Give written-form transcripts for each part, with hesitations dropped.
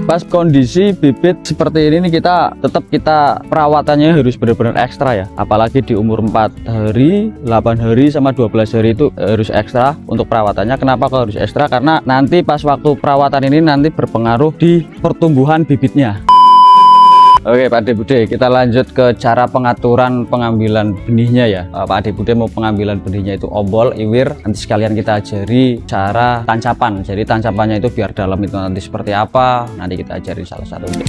Pas kondisi bibit seperti ini nih, kita perawatannya harus benar-benar ekstra ya, apalagi di umur 4 hari, 8 hari sama 12 hari itu harus ekstra untuk perawatannya. Kenapa kok harus ekstra? Karena nanti pas waktu perawatan ini nanti berpengaruh di pertumbuhan bibitnya. Oke Pak Ade Bude, kita lanjut ke cara pengaturan pengambilan benihnya ya. Pak Ade Bude mau pengambilan benihnya itu ombol, iwir. Nanti sekalian kita ajari cara tancapan. Jadi tancapannya itu biar dalam itu nanti seperti apa, nanti kita ajari salah satunya.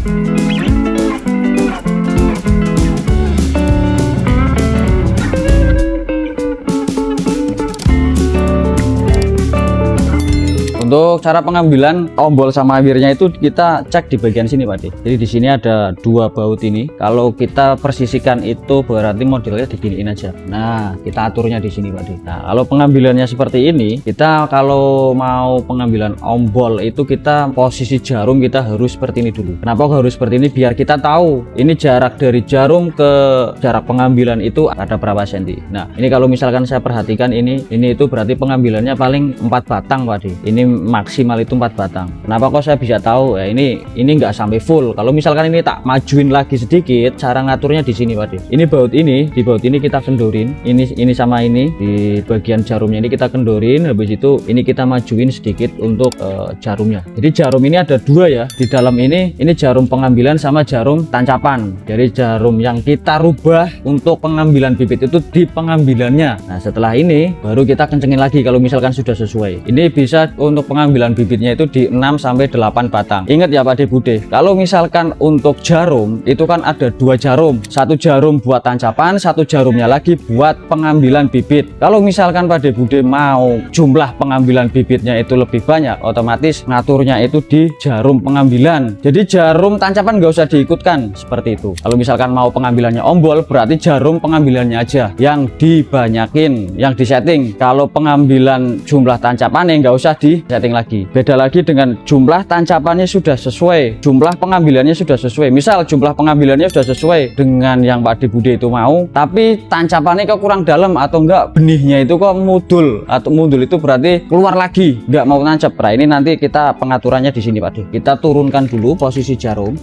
Untuk cara pengambilan ombol sama airnya itu kita cek di bagian sini Pak De. Jadi di sini ada 2 baut ini. Kalau kita persisikan itu berarti modelnya diginiin aja. Nah, kita aturnya di sini Pak De. Nah, kalau pengambilannya seperti ini, kita kalau mau pengambilan ombol itu kita posisi jarum kita harus seperti ini dulu. Kenapa harus seperti ini? Biar kita tahu ini jarak dari jarum ke jarak pengambilan itu ada berapa senti. Nah, ini kalau misalkan saya perhatikan ini itu berarti pengambilannya paling 4 batang Pak De. Ini maksimal itu 4 batang. Kenapa kok saya bisa tahu ya, ini nggak sampai full. Kalau misalkan ini tak majuin lagi sedikit, cara ngaturnya di sini Pak De. Ini baut ini, di baut ini kita kendorin, ini sama ini di bagian jarumnya ini kita kendorin. Habis itu ini kita majuin sedikit untuk jarumnya. Jadi jarum ini ada 2 ya. Di dalam ini jarum pengambilan sama jarum tancapan. Jadi jarum yang kita rubah untuk pengambilan bibit itu di pengambilannya. Nah, setelah ini baru kita kencengin lagi kalau misalkan sudah sesuai. Ini bisa untuk pengambilan bibitnya itu di 6 sampai 8 batang. Ingat ya Pak De Bude, kalau misalkan untuk jarum itu kan ada 2 jarum, 1 jarum buat tancapan, 1 jarumnya lagi buat pengambilan bibit. Kalau misalkan Pak De Bude mau jumlah pengambilan bibitnya itu lebih banyak, otomatis ngaturnya itu di jarum pengambilan. Jadi jarum tancapan nggak usah diikutkan seperti itu. Kalau misalkan mau pengambilannya ombol, berarti jarum pengambilannya aja yang dibanyakin, yang disetting. Kalau pengambilan jumlah tancapannya nggak usah di setting lagi. Beda lagi dengan jumlah tancapannya sudah sesuai, jumlah pengambilannya sudah sesuai. Misal jumlah pengambilannya sudah sesuai dengan yang Pak De Bude itu mau, tapi tancapannya kok kurang dalam atau enggak benihnya itu kok mudul, atau mudul itu berarti keluar lagi, enggak mau nancap. Nah, ini nanti kita pengaturannya di sini Pak De. Kita turunkan dulu posisi jarum.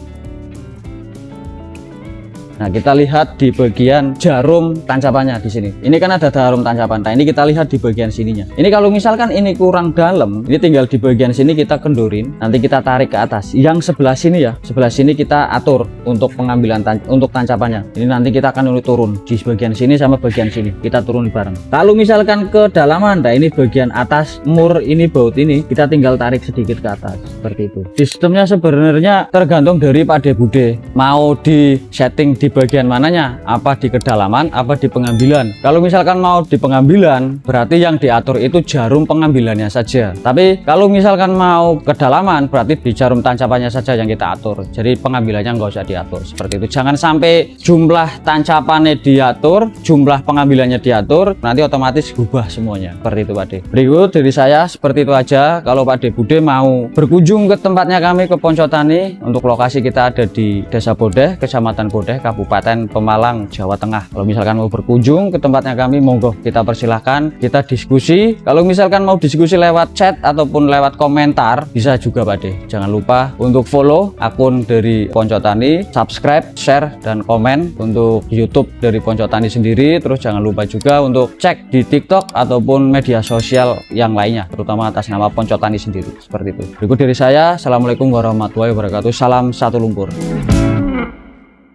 Nah, kita lihat di bagian jarum tancapannya di sini. Ini kan ada jarum tancapan. Nah, ini kita lihat di bagian sininya. Ini kalau misalkan ini kurang dalam, ini tinggal di bagian sini kita kendorin. Nanti kita tarik ke atas. Yang sebelah sini ya, sebelah sini kita atur untuk pengambilan untuk tancapannya. Ini nanti kita akan turun di bagian sini sama bagian sini. Kita turun bareng. Kalau misalkan kedalaman, nah ini bagian atas mur ini baut ini, kita tinggal tarik sedikit ke atas seperti itu. Sistemnya sebenarnya tergantung dari Pak De Bude. Mau di setting di bagian mananya, apa di kedalaman apa di pengambilan. Kalau misalkan mau di pengambilan, berarti yang diatur itu jarum pengambilannya saja. Tapi kalau misalkan mau kedalaman, berarti di jarum tancapannya saja yang kita atur. Jadi pengambilannya nggak usah diatur seperti itu. Jangan sampai jumlah tancapannya diatur, jumlah pengambilannya diatur, nanti otomatis berubah semuanya. Seperti itu Pak De. Berikut dari saya seperti itu aja. Kalau Pak De Bude mau berkunjung ke tempatnya kami ke Poncotani, untuk lokasi kita ada di Desa Bodeh, Kecamatan Bodeh, Kabupaten Pemalang, Jawa Tengah. Kalau misalkan mau berkunjung ke tempatnya kami, monggo kita persilahkan, kita diskusi. Kalau misalkan mau diskusi lewat chat ataupun lewat komentar, bisa juga Pak De. Jangan lupa untuk follow akun dari Poncotani, subscribe, share, dan komen untuk YouTube dari Poncotani sendiri. Terus jangan lupa juga untuk cek di TikTok ataupun media sosial yang lainnya, terutama atas nama Poncotani sendiri. Seperti itu. Berikut dari saya, assalamualaikum warahmatullahi wabarakatuh. Salam satu lumpur.